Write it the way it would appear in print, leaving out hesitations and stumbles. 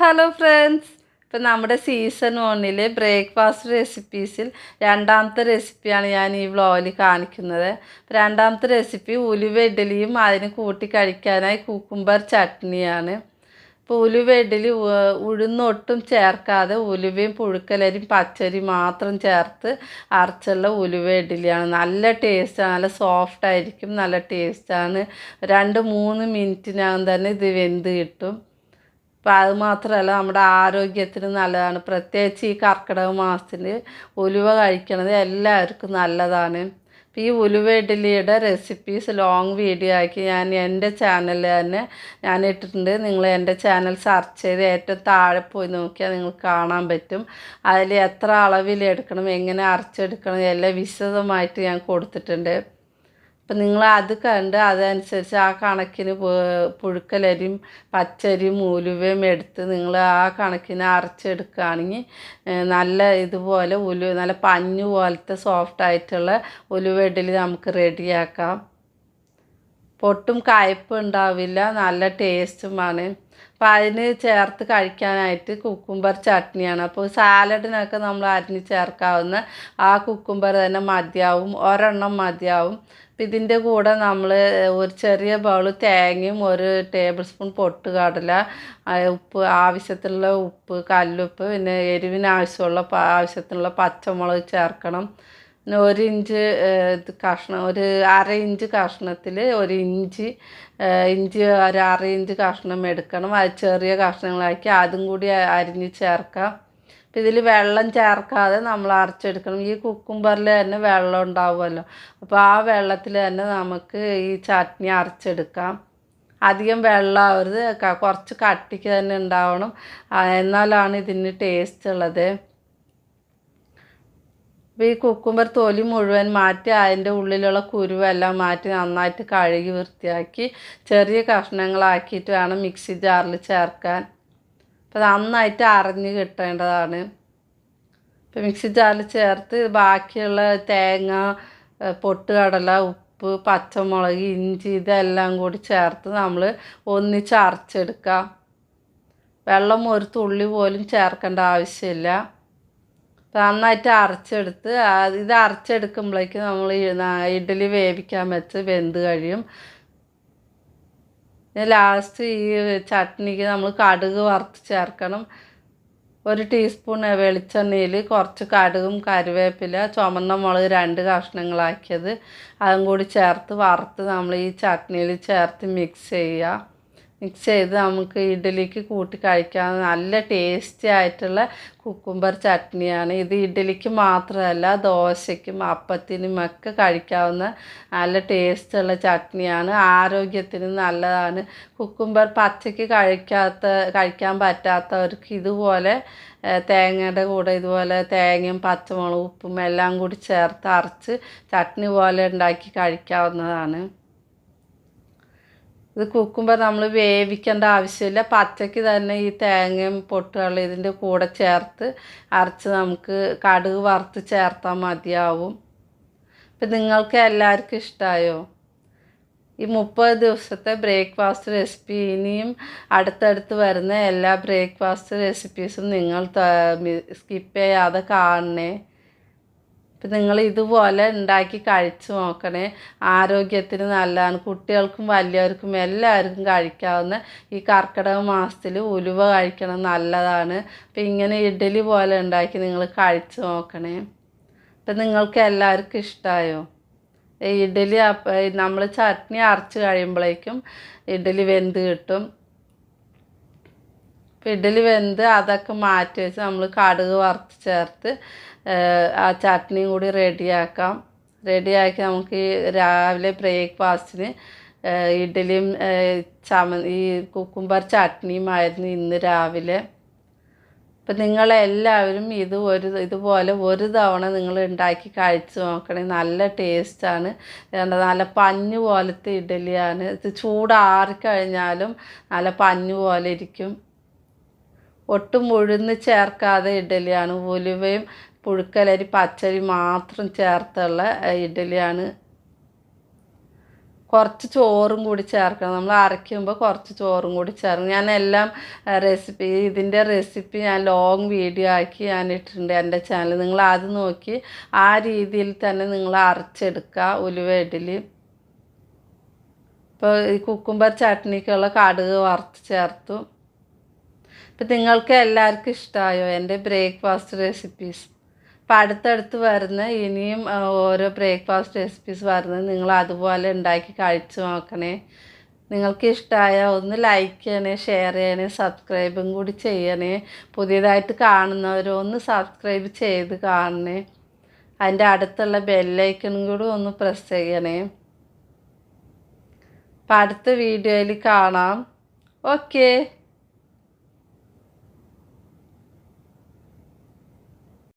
Hello friends, ഇപ്പം നമ്മുടെ season 1 breakfast റെസിപ്പീസിൽ രണ്ടാമത്തെ റെസിപ്പിയാണ് ഞാൻ ഈ വ്ളോഗിൽ കാണിക്കുന്നത്. രണ്ടാമത്തെ റെസിപ്പി ഉലുവ ഇഡ്ഡലിയും അതിന് കൂട്ടി കഴിക്കാനായി കുക്കുംബർ ചട്നിയാണ്. ഇപ്പോൾ ഉലുവ ഇഡ്ഡലി ഉഴുന്നൊട്ടും ചേർക്കാതെ ഉലുവയും പുഴുക്കലരിയും പച്ചരി മാത്രം ചേർത്ത് അരച്ചുള്ള ഉലുവ ഇഡ്ഡലിയാണ്. നല്ല ടേസ്റ്റാണ്, നല്ല സോഫ്റ്റായിരിക്കും, നല്ല ടേസ്റ്റാണ്. 2-3 മിനിറ്റിനകം തന്നെ ഇത് വെന്ത് കിട്ടും. അപ്പം അത് മാത്രമല്ല നമ്മുടെ ആരോഗ്യത്തിന് നല്ലതാണ്. പ്രത്യേകിച്ച് ഈ കർക്കിടക മാസത്തിൽ ഉലുവ കഴിക്കണത് എല്ലാവർക്കും നല്ലതാണ്. അപ്പോൾ ഈ ഉലുവ ഇഡ്ഡലിയുടെ റെസിപ്പീസ് ലോങ് വീഡിയോ ആക്കി ഞാൻ എൻ്റെ ചാനലിൽ തന്നെ ഞാൻ ഇട്ടിട്ടുണ്ട്. നിങ്ങൾ എൻ്റെ ചാനൽ സെർച്ച് ചെയ്ത് ഏറ്റവും താഴെ പോയി നോക്കിയാൽ നിങ്ങൾക്ക് കാണാൻ പറ്റും. അതിൽ എത്ര അളവിലെടുക്കണം, എങ്ങനെ അരച്ചെടുക്കണം എല്ലാം വിശദമായിട്ട് ഞാൻ കൊടുത്തിട്ടുണ്ട്. അപ്പം നിങ്ങൾ അത് കണ്ട് അതനുസരിച്ച് ആ കണക്കിന് പുഴുക്കലരിയും പച്ചരിയും ഉലുവയും എടുത്ത് നിങ്ങൾ ആ കണക്കിന് അരച്ചെടുക്കുകയാണെങ്കിൽ നല്ല ഇതുപോലെ നല്ല പഞ്ഞു പോലത്തെ സോഫ്റ്റായിട്ടുള്ള ഉലുവ ഇഡ്ഡലി നമുക്ക് റെഡിയാക്കാം. ഒട്ടും കയ്പ്പ് ഉണ്ടാവില്ല, നല്ല ടേസ്റ്റുമാണ്. അപ്പോൾ അതിന് ചേർത്ത് കഴിക്കാനായിട്ട് കുക്കുംബർ ചട്നിയാണ്. അപ്പോൾ സാലഡിനൊക്കെ നമ്മൾ അരിഞ്ഞ് ചേർക്കാവുന്ന ആ കുക്കുംബർ തന്നെ മതിയാവും, ഒരെണ്ണം മതിയാവും. അപ്പം ഇതിൻ്റെ കൂടെ നമ്മൾ ഒരു ചെറിയ ബൗൾ തേങ്ങയും 1 ടേബിൾ സ്പൂൺ പൊട്ടുകടല, ഉപ്പ് ആവശ്യത്തിനുള്ള ഉപ്പ്, കല്ലുപ്പ്, പിന്നെ എരിവിന് ആവശ്യത്തിനുള്ള പച്ചമുളക് ചേർക്കണം. പിന്നെ 1 ഇഞ്ച് കഷ്ണം, ഒരു 1/2 ഇഞ്ച് കഷ്ണത്തിൽ 1 ഇഞ്ചി ഒരു 1/2 ഇഞ്ച് കഷ്ണം എടുക്കണം. അത് ചെറിയ കഷ്ണങ്ങളാക്കി അതും കൂടി അരിഞ്ഞ് ചേർക്കാം. അപ്പം ഇതിൽ വെള്ളം ചേർക്കാതെ നമ്മൾ അരച്ചെടുക്കണം. ഈ കുക്കുംബറിൽ തന്നെ വെള്ളം ഉണ്ടാവുമല്ലോ, അപ്പോൾ ആ വെള്ളത്തിൽ തന്നെ നമുക്ക് ഈ ചട്നി അരച്ചെടുക്കാം. അധികം വെള്ളമാവരുത്, കുറച്ച് കട്ടിക്ക് തന്നെ ഉണ്ടാവണം, എന്നാലാണ് ഇതിന് ടേസ്റ്റ് ഉള്ളത്. അപ്പോൾ ഈ കുക്കുംബർ തൊലി മുഴുവൻ മാറ്റി അതിൻ്റെ ഉള്ളിലുള്ള കുരുവെല്ലാം മാറ്റി നന്നായിട്ട് കഴുകി വൃത്തിയാക്കി ചെറിയ കഷ്ണങ്ങളാക്കിയിട്ട് വേണം മിക്സി ജാറിൽ ചേർക്കാൻ. അപ്പോൾ നന്നായിട്ട് അരഞ്ഞ് കിട്ടേണ്ടതാണ്. ഇപ്പോൾ മിക്സി ജാറിൽ ചേർത്ത് ബാക്കിയുള്ള തേങ്ങ, പൊട്ടുകടല, ഉപ്പ്, പച്ചമുളക്, ഇഞ്ചി ഇതെല്ലാം കൂടി ചേർത്ത് നമ്മൾ ഒന്നിച്ച് അരച്ചെടുക്കാം. വെള്ളം ഒരു തുള്ളി പോലും ചേർക്കേണ്ട ആവശ്യമില്ല. നന്നായിട്ട് അരച്ചെടുത്ത് ഇത് അരച്ചെടുക്കുമ്പോഴേക്കും നമ്മൾ ഇഡ്ഡലി വേവിക്കാൻ വെച്ച് വെന്ത് കഴിയും. ലാസ്റ്റ് ഈ ചട്നിക്ക് നമ്മൾ കടുക് വറുത്ത് ചേർക്കണം. 1 ടീസ്പൂൺ വെളിച്ചെണ്ണയിൽ കുറച്ച് കടുകും കറിവേപ്പില, ചുമന്ന മുളക് 2 കഷ്ണങ്ങളാക്കിയത് അതും കൂടി ചേർത്ത് വറുത്ത് നമ്മൾ ഈ ചട്നിയിൽ ചേർത്ത് മിക്സ് ചെയ്ത് നമുക്ക് ഇഡ്ഡലിക്ക് കൂട്ടി കഴിക്കാൻ നല്ല ടേസ്റ്റി ആയിട്ടുള്ള കുക്കുംബർ ചട്നിയാണ്. ഇത് ഇഡ്ഡലിക്ക് മാത്രമല്ല ദോശയ്ക്കും അപ്പത്തിനും ഒക്കെ കഴിക്കാവുന്ന നല്ല ടേസ്റ്റുള്ള ചട്നിയാണ്. ആരോഗ്യത്തിന് നല്ലതാണ്. കുക്കുംബർ പച്ചയ്ക്ക് കഴിക്കാൻ പറ്റാത്തവർക്ക് ഇതുപോലെ തേങ്ങയുടെ കൂടെ ഇതുപോലെ തേങ്ങയും പച്ചമുളകും ഉപ്പും എല്ലാം കൂടി ചേർത്ത് അരച്ച് ചട്നി പോലെ ഉണ്ടാക്കി കഴിക്കാവുന്നതാണ്. ഇത് കുക്കുംബർ നമ്മൾ വേവിക്കേണ്ട ആവശ്യമില്ല, പച്ചയ്ക്ക് തന്നെ ഈ തേങ്ങയും പൊട്ടുകടല ഇതിൻ്റെ കൂടെ ചേർത്ത് അരച്ച് നമുക്ക് കടുക് വറുത്ത് ചേർത്താൽ മതിയാവും. അപ്പം നിങ്ങൾക്ക് എല്ലാവർക്കും ഇഷ്ടമായോ? ഈ 30 ദിവസത്തെ ബ്രേക്ക്ഫാസ്റ്റ് റെസിപ്പി ഇനിയും അടുത്തടുത്ത് വരുന്ന എല്ലാ ബ്രേക്ക്ഫാസ്റ്റ് റെസിപ്പീസും നിങ്ങൾ സ്കിപ്പ് ചെയ്യാതെ കാണണേ. അപ്പം നിങ്ങൾ ഇതുപോലെ ഉണ്ടാക്കി കഴിച്ച് നോക്കണേ. ആരോഗ്യത്തിന് നല്ലതാണ്. കുട്ടികൾക്കും വലിയവർക്കും എല്ലാവർക്കും കഴിക്കാവുന്ന ഈ കർക്കിടക മാസത്തിൽ ഉലുവ കഴിക്കണം, നല്ലതാണ്. അപ്പം ഇങ്ങനെ ഇഡ്ഡലി പോലെ ഉണ്ടാക്കി നിങ്ങൾ കഴിച്ച് നോക്കണേ. അപ്പം നിങ്ങൾക്ക് എല്ലാവർക്കും ഇഷ്ടമായോ? ഇഡ്ഡലി നമ്മൾ ചട്നി അരച്ച് കഴിയുമ്പോഴേക്കും ഇഡ്ഡലി വെന്ത് കിട്ടും. അപ്പോൾ ഇഡ്ഡലി വെന്ത് അതൊക്കെ മാറ്റി വെച്ച് നമ്മൾ കടുക് വറുത്ത് ചേർത്ത് ആ ചട്നിയും കൂടി റെഡിയാക്കി നമുക്ക് ഈ രാവിലെ ബ്രേക്ക്ഫാസ്റ്റിന് ഇഡ്ഡലിയും ഈ കുക്കുംബർ ചട്നിയുമായിരുന്നു ഇന്ന് രാവിലെ. അപ്പം നിങ്ങളെല്ലാവരും ഇതുപോലെ ഒരു തവണ നിങ്ങൾ ഉണ്ടാക്കി കഴിച്ച് നോക്കണേ. നല്ല ടേസ്റ്റാണ്. നല്ല പഞ്ഞു പോലത്തെ ഇഡ്ഡലിയാണ്. ഇത് ചൂടാറിക്കഴിഞ്ഞാലും നല്ല പഞ്ഞു പോലെ ഇരിക്കും. ഒട്ടും ഉഴുന്ന് ചേർക്കാതെ ഇഡ്ഡലിയാണ്. ഉലുവയും പുഴുക്കലരി പച്ചരി മാത്രം ചേർത്തുള്ള ഇഡ്ഡലിയാണ്. കുറച്ച് ചോറും കൂടി ചേർക്കണം. നമ്മൾ അരയ്ക്കുമ്പോൾ കുറച്ച് ചോറും കൂടി ചേർക്കണം. ഞാൻ എല്ലാം ഇതിൻ്റെ റെസിപ്പി ഞാൻ ലോങ് വീഡിയോ ആക്കി ഞാൻ ഇട്ടിട്ടുണ്ട് എൻ്റെ ചാനൽ. നിങ്ങൾ അത് നോക്കി ആ രീതിയിൽ തന്നെ നിങ്ങൾ അരച്ചെടുക്കുക ഉലുവ ഇഡ്ഡലി. ഇപ്പോൾ ഈ കുക്കുംബർ ചട്നിക്കുള്ള കടുക് വറുത്ത് ചേർത്തു. ഇപ്പം നിങ്ങൾക്ക് എല്ലാവർക്കും ഇഷ്ടമായോ എൻ്റെ ബ്രേക്ക്ഫാസ്റ്റ് റെസിപ്പീസ്? അപ്പം അടുത്തടുത്ത് വരുന്ന ഇനിയും ഓരോ ബ്രേക്ക്ഫാസ്റ്റ് റെസിപ്പീസ് വരുന്നത് നിങ്ങൾ അതുപോലെ ഉണ്ടാക്കി കഴിച്ചു നോക്കണേ. നിങ്ങൾക്ക് ഇഷ്ടമായ ഒന്ന് ലൈക്ക് ചെയ്യണേ, ഷെയർ ചെയ്യണേ, സബ്സ്ക്രൈബും കൂടി ചെയ്യണേ. പുതിയതായിട്ട് കാണുന്നവരൊന്ന് സബ്സ്ക്രൈബ് ചെയ്ത് കാണണേ. അതിൻ്റെ അടുത്തുള്ള ബെല്ലൈക്കണും കൂടി ഒന്ന് പ്രസ് ചെയ്യണേ. അപ്പം അടുത്ത വീഡിയോയിൽ കാണാം. ഓക്കേ.